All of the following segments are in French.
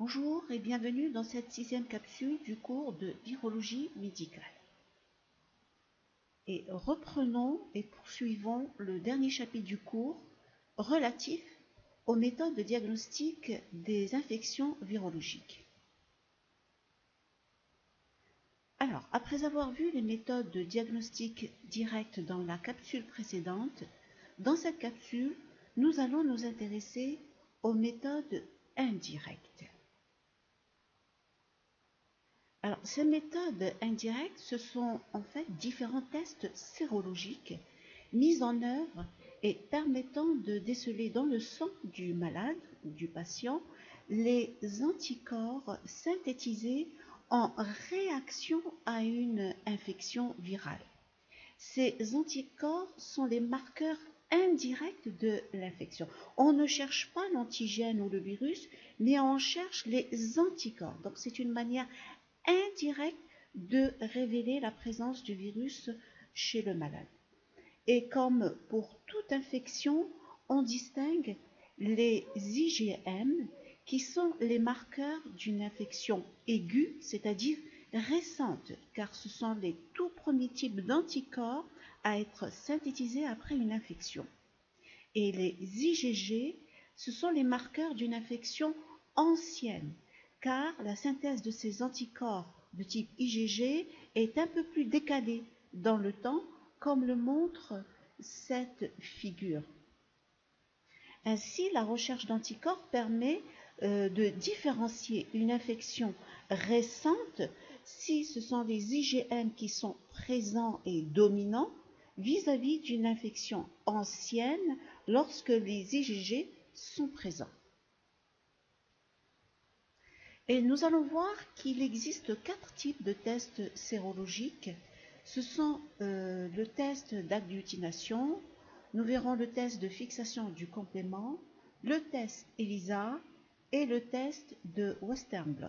Bonjour et bienvenue dans cette 6e capsule du cours de virologie médicale. Et reprenons et poursuivons le dernier chapitre du cours relatif aux méthodes de diagnostic des infections virologiques. Alors, après avoir vu les méthodes de diagnostic direct dans la capsule précédente, dans cette capsule, nous allons nous intéresser aux méthodes indirectes. Alors, ces méthodes indirectes, ce sont en fait différents tests sérologiques mis en œuvre et permettant de déceler dans le sang du malade ou du patient les anticorps synthétisés en réaction à une infection virale. Ces anticorps sont les marqueurs indirects de l'infection. On ne cherche pas l'antigène ou le virus, mais on cherche les anticorps. Donc c'est une manière indirecte de révéler la présence du virus chez le malade. Et comme pour toute infection, on distingue les IgM qui sont les marqueurs d'une infection aiguë, c'est-à-dire récente, car ce sont les tout premiers types d'anticorps à être synthétisés après une infection. Et les IgG, ce sont les marqueurs d'une infection ancienne, car la synthèse de ces anticorps de type IgG est un peu plus décalée dans le temps, comme le montre cette figure. Ainsi, la recherche d'anticorps permet de différencier une infection récente si ce sont les IgM qui sont présents et dominants vis-à-vis d'une infection ancienne lorsque les IgG sont présents. Et nous allons voir qu'il existe 4 types de tests sérologiques. Ce sont le test d'agglutination, nous verrons le test de fixation du complément, le test ELISA et le test de Western blot.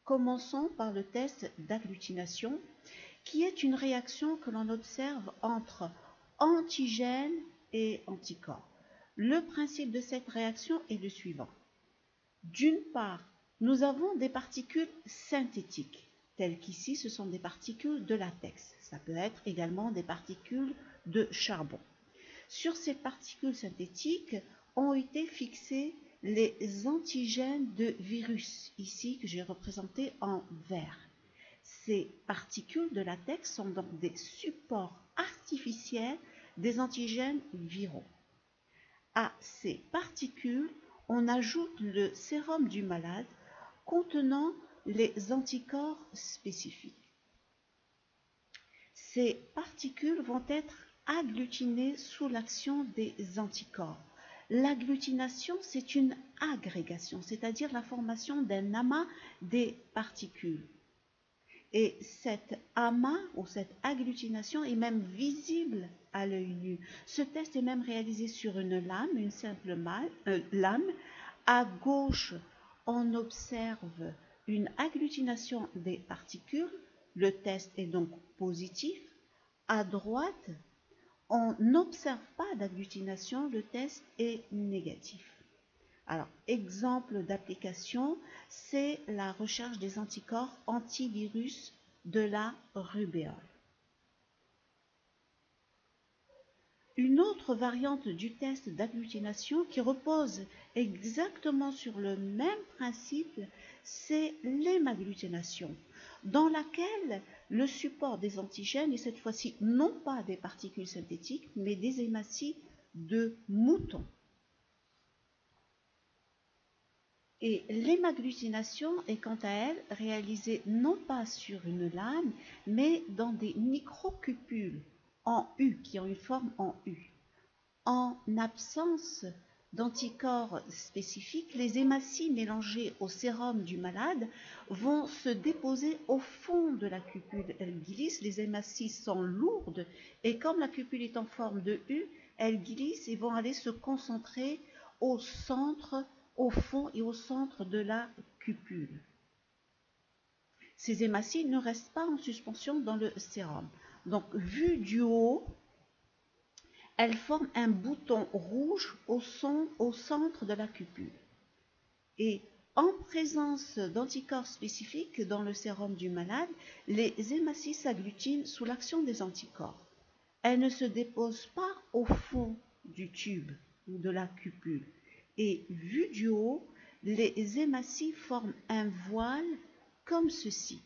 Commençons par le test d'agglutination, qui est une réaction que l'on observe entre antigène et anticorps. Le principe de cette réaction est le suivant. D'une part, nous avons des particules synthétiques, telles qu'ici ce sont des particules de latex. Ça peut être également des particules de charbon. Sur ces particules synthétiques ont été fixés les antigènes de virus, ici que j'ai représenté en vert. Ces particules de latex sont donc des supports artificiels des antigènes viraux. À ces particules, on ajoute le sérum du malade contenant les anticorps spécifiques. Ces particules vont être agglutinées sous l'action des anticorps. L'agglutination, c'est une agrégation, c'est-à-dire la formation d'un amas des particules. Et cet amas ou cette agglutination est même visible à l'œil nu. Ce test est même réalisé sur une lame, une simple lame. À gauche, on observe une agglutination des particules. Le test est donc positif. À droite, on n'observe pas d'agglutination. Le test est négatif. Alors, exemple d'application, c'est la recherche des anticorps antivirus de la rubéole. Une autre variante du test d'agglutination qui repose exactement sur le même principe, c'est l'hémagglutination, dans laquelle le support des antigènes est cette fois-ci non pas des particules synthétiques, mais des hématies de mouton. Et l'hémagglutination est quant à elle réalisée non pas sur une lame, mais dans des microcupules en U, qui ont une forme en U. En absence d'anticorps spécifiques, les hématies mélangées au sérum du malade vont se déposer au fond de la cupule. Elles glissent, les hématies sont lourdes, et comme la cupule est en forme de U, elles glissent et vont aller se concentrer au centre, au fond et au centre de la cupule. Ces hématies ne restent pas en suspension dans le sérum. Donc, vu du haut, elles forment un bouton rouge au centre de la cupule. Et en présence d'anticorps spécifiques dans le sérum du malade, les hématies s'agglutinent sous l'action des anticorps. Elles ne se déposent pas au fond du tube ou de la cupule. Et vues du haut, les hématies forment un voile comme ceci.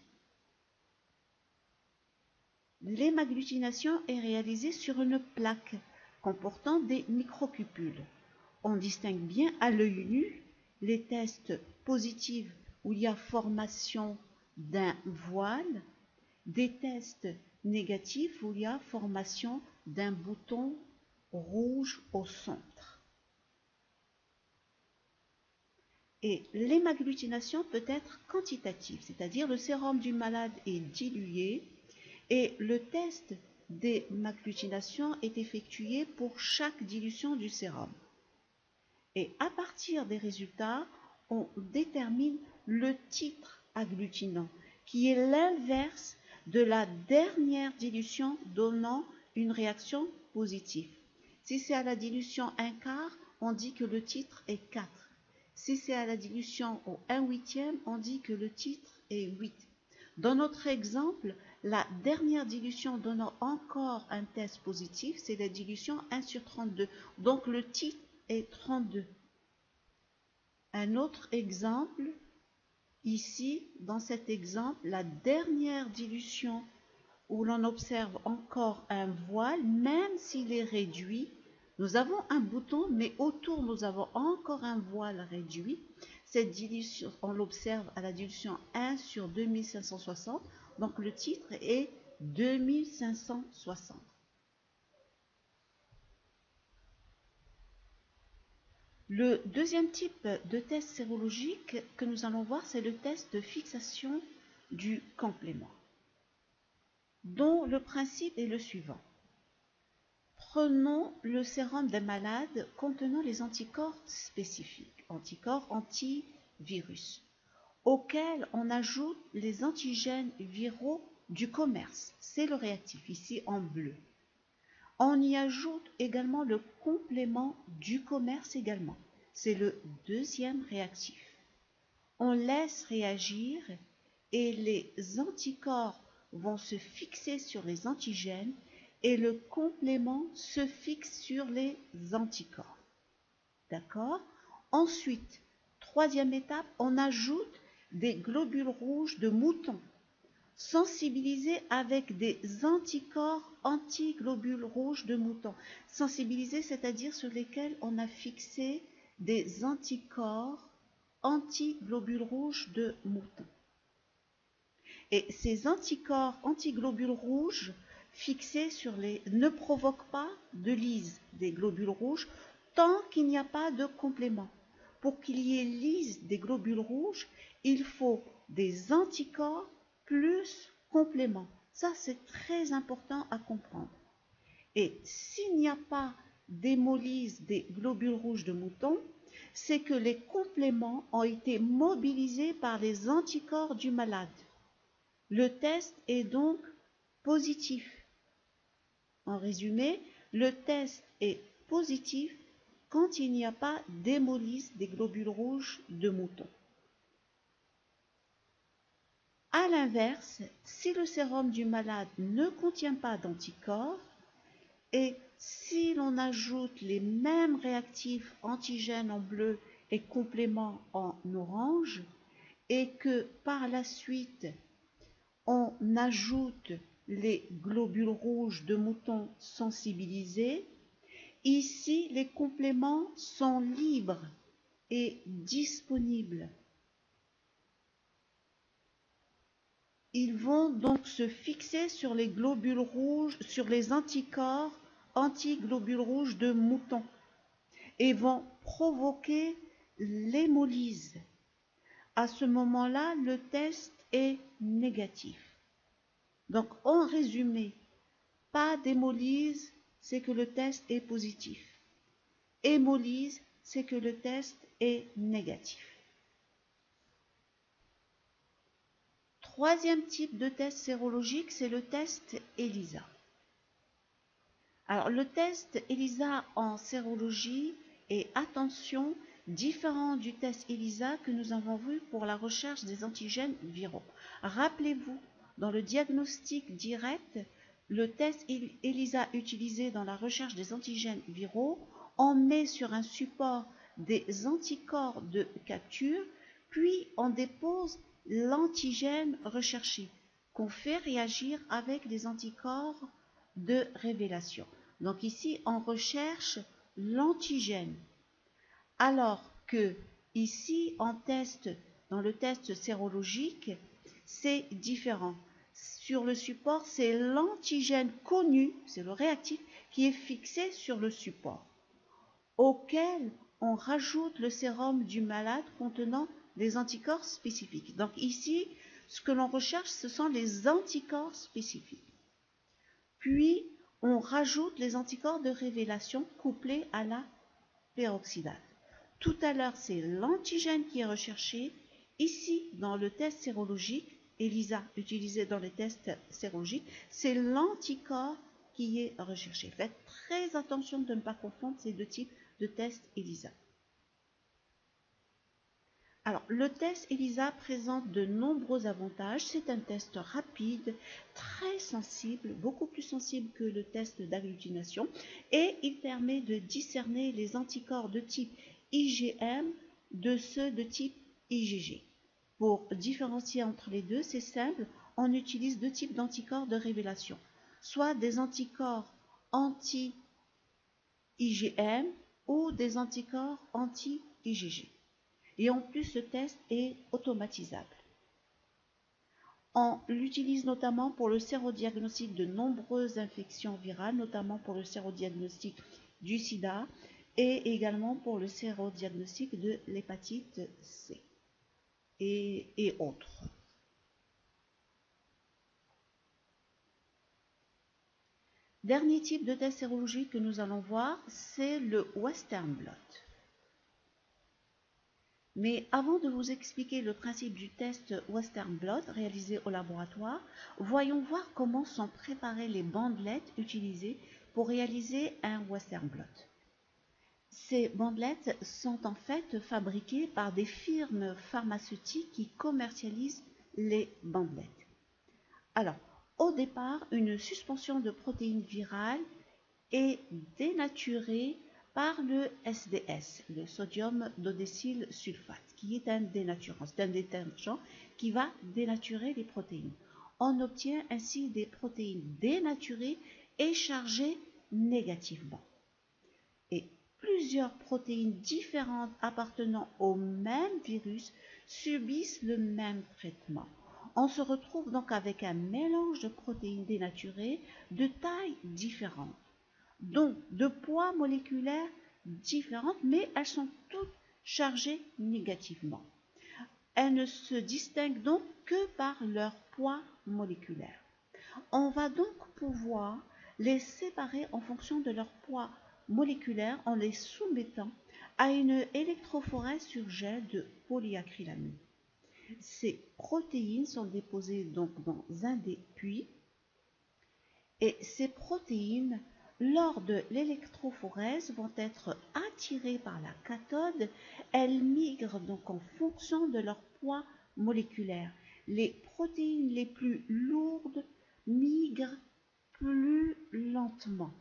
L'hémagglutination est réalisée sur une plaque comportant des microcupules. On distingue bien à l'œil nu les tests positifs où il y a formation d'un voile, des tests négatifs où il y a formation d'un bouton rouge au centre. Et l'hémagglutination peut être quantitative, c'est-à-dire le sérum du malade est dilué et le test d'hémagglutination est effectué pour chaque dilution du sérum. Et à partir des résultats, on détermine le titre agglutinant, qui est l'inverse de la dernière dilution donnant une réaction positive. Si c'est à la dilution 1/4, on dit que le titre est 4. Si c'est à la dilution au 1/8, on dit que le titre est 8. Dans notre exemple, la dernière dilution donnant encore un test positif, c'est la dilution 1/32. Donc le titre est 32. Un autre exemple, ici, dans cet exemple, la dernière dilution où l'on observe encore un voile, même s'il est réduit, nous avons un bouton, mais autour nous avons encore un voile réduit. Cette dilution, on l'observe à la dilution 1/2560, donc le titre est 2560. Le deuxième type de test sérologique que nous allons voir, c'est le test de fixation du complément, dont le principe est le suivant. Prenons le sérum d'un malade contenant les anticorps spécifiques, anticorps antivirus, auxquels on ajoute les antigènes viraux du commerce, c'est le réactif, ici en bleu. On y ajoute également le complément du commerce également, c'est le deuxième réactif. On laisse réagir et les anticorps vont se fixer sur les antigènes et le complément se fixe sur les anticorps. D'accord? Ensuite, troisième étape, on ajoute des globules rouges de mouton sensibilisés avec des anticorps antiglobules rouges de mouton. Sensibilisés, c'est-à-dire sur lesquels on a fixé des anticorps antiglobules rouges de mouton. Et ces anticorps antiglobules rouges fixés sur les ne provoquent pas de lyse des globules rouges tant qu'il n'y a pas de complément. Pour qu'il y ait lyse des globules rouges, il faut des anticorps plus complément. Ça, c'est très important à comprendre. Et s'il n'y a pas d'hémolyse des globules rouges de mouton, c'est que les compléments ont été mobilisés par les anticorps du malade. Le test est donc positif. En résumé, le test est positif quand il n'y a pas d'hémolyse des globules rouges de mouton. A l'inverse, si le sérum du malade ne contient pas d'anticorps et si l'on ajoute les mêmes réactifs antigènes en bleu et compléments en orange et que par la suite on ajoute les globules rouges de mouton sensibilisés, ici les compléments sont libres et disponibles. Ils vont donc se fixer sur les globules rouges, sur les anticorps antiglobules rouges de mouton et vont provoquer l'hémolyse. À ce moment-là, le test est négatif. Donc, en résumé, pas d'hémolyse, c'est que le test est positif. Hémolyse, c'est que le test est négatif. Troisième type de test sérologique, c'est le test ELISA. Alors, le test ELISA en sérologie, et attention, différent du test ELISA que nous avons vu pour la recherche des antigènes viraux. Rappelez-vous, dans le diagnostic direct, le test ELISA utilisé dans la recherche des antigènes viraux, on met sur un support des anticorps de capture, puis on dépose l'antigène recherché, qu'on fait réagir avec des anticorps de révélation. Donc ici, on recherche l'antigène. Alors que ici, on teste, dans le test sérologique, c'est différent. Sur le support, c'est l'antigène connu, c'est le réactif, qui est fixé sur le support, auquel on rajoute le sérum du malade contenant des anticorps spécifiques. Donc ici, ce que l'on recherche, ce sont les anticorps spécifiques. Puis, on rajoute les anticorps de révélation couplés à la peroxydase. Tout à l'heure, c'est l'antigène qui est recherché. Ici, dans le test sérologique, ELISA utilisé dans les tests sérologiques, c'est l'anticorps qui est recherché. Faites très attention de ne pas confondre ces deux types de tests ELISA. Alors, le test ELISA présente de nombreux avantages. C'est un test rapide, très sensible, beaucoup plus sensible que le test d'agglutination, et il permet de discerner les anticorps de type IgM de ceux de type IgG. Pour différencier entre les deux, c'est simple, on utilise deux types d'anticorps de révélation, soit des anticorps anti-IgM ou des anticorps anti-IgG. Et en plus, ce test est automatisable. On l'utilise notamment pour le sérodiagnostic de nombreuses infections virales, notamment pour le sérodiagnostic du sida et également pour le sérodiagnostic de l'hépatite C et autres. Dernier type de test sérologique que nous allons voir, c'est le Western blot. Mais avant de vous expliquer le principe du test Western blot réalisé au laboratoire, voyons voir comment sont préparées les bandelettes utilisées pour réaliser un Western blot. Ces bandelettes sont en fait fabriquées par des firmes pharmaceutiques qui commercialisent les bandelettes. Alors, au départ, une suspension de protéines virales est dénaturée par le SDS, le sodium dodécyl sulfate, qui est un dénaturant, c'est un détergent qui va dénaturer les protéines. On obtient ainsi des protéines dénaturées et chargées négativement. Et plusieurs protéines différentes appartenant au même virus subissent le même traitement. On se retrouve donc avec un mélange de protéines dénaturées de tailles différentes, donc de poids moléculaires différentes, mais elles sont toutes chargées négativement. Elles ne se distinguent donc que par leur poids moléculaire. On va donc pouvoir les séparer en fonction de leur poids moléculaire en les soumettant à une électrophorèse sur gel de polyacrylamide. Ces protéines sont déposées donc dans un des puits et ces protéines, lors de l'électrophorèse, vont être attirées par la cathode. Elles migrent donc en fonction de leur poids moléculaire. Les protéines les plus lourdes migrent plus lentement.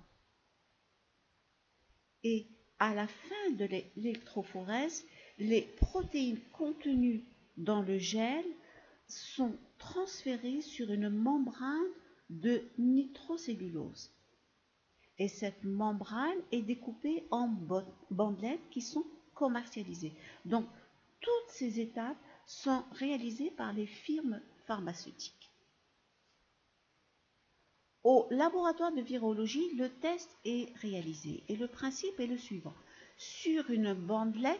Et à la fin de l'électrophorèse, les protéines contenues dans le gel sont transférées sur une membrane de nitrocellulose. Et cette membrane est découpée en bandelettes qui sont commercialisées. Donc, toutes ces étapes sont réalisées par les firmes pharmaceutiques. Au laboratoire de virologie, le test est réalisé et le principe est le suivant. Sur une bandelette,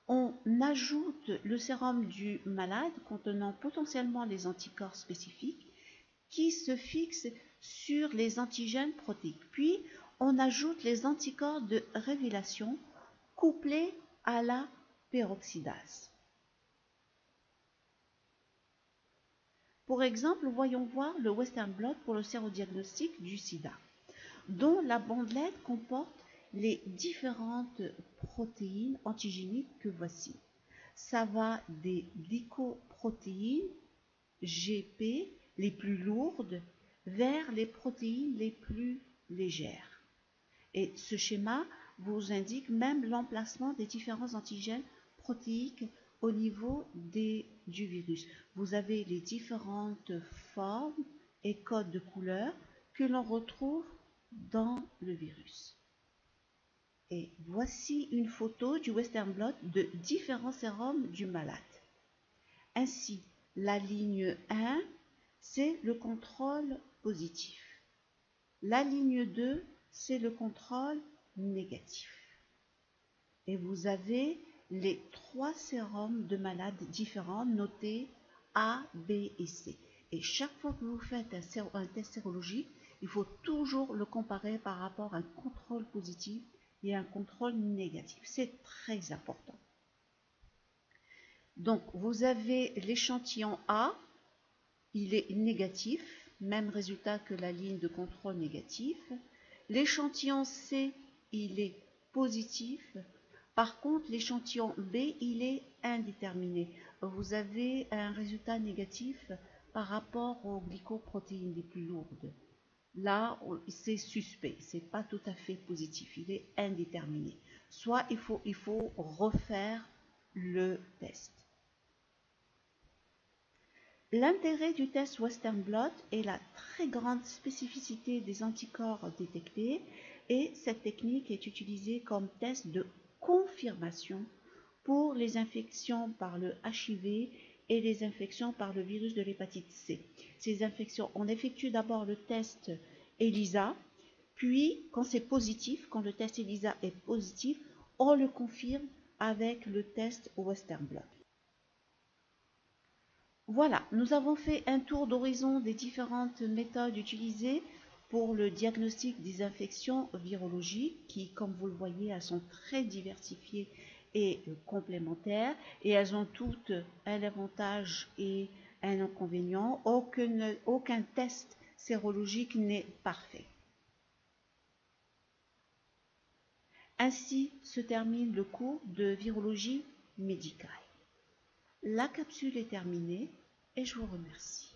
on ajoute le sérum du malade contenant potentiellement les anticorps spécifiques qui se fixent sur les antigènes protéiques. Puis, on ajoute les anticorps de révélation couplés à la peroxydase. Pour exemple, voyons voir le Western blot pour le sérodiagnostic du sida, dont la bandelette comporte les différentes protéines antigéniques que voici. Ça va des glycoprotéines, GP, les plus lourdes, vers les protéines les plus légères. Et ce schéma vous indique même l'emplacement des différents antigènes protéiques au niveau du virus. Vous avez les différentes formes et codes de couleurs que l'on retrouve dans le virus. Et voici une photo du Western blot de différents sérums du malade. Ainsi, la ligne 1, c'est le contrôle positif. La ligne 2, c'est le contrôle négatif. Et vous avez les 3 sérums de malades différents notés A, B et C. Et chaque fois que vous faites un test sérologique, il faut toujours le comparer par rapport à un contrôle positif et un contrôle négatif. C'est très important. Donc, vous avez l'échantillon A, il est négatif, même résultat que la ligne de contrôle négatif. L'échantillon C, il est positif. Par contre, l'échantillon B, il est indéterminé. Vous avez un résultat négatif par rapport aux glycoprotéines les plus lourdes. Là, c'est suspect, c'est pas tout à fait positif, il est indéterminé. Soit il faut refaire le test. L'intérêt du test Western blot est la très grande spécificité des anticorps détectés, et cette technique est utilisée comme test de confirmation pour les infections par le HIV et les infections par le virus de l'hépatite C. Ces infections, on effectue d'abord le test ELISA, puis quand c'est positif, quand le test ELISA est positif, on le confirme avec le test Western blot. Voilà, nous avons fait un tour d'horizon des différentes méthodes utilisées pour le diagnostic des infections virologiques qui, comme vous le voyez, elles sont très diversifiées et complémentaires, et elles ont toutes un avantage et un inconvénient. Aucun test sérologique n'est parfait. Ainsi se termine le cours de virologie médicale. La capsule est terminée et je vous remercie.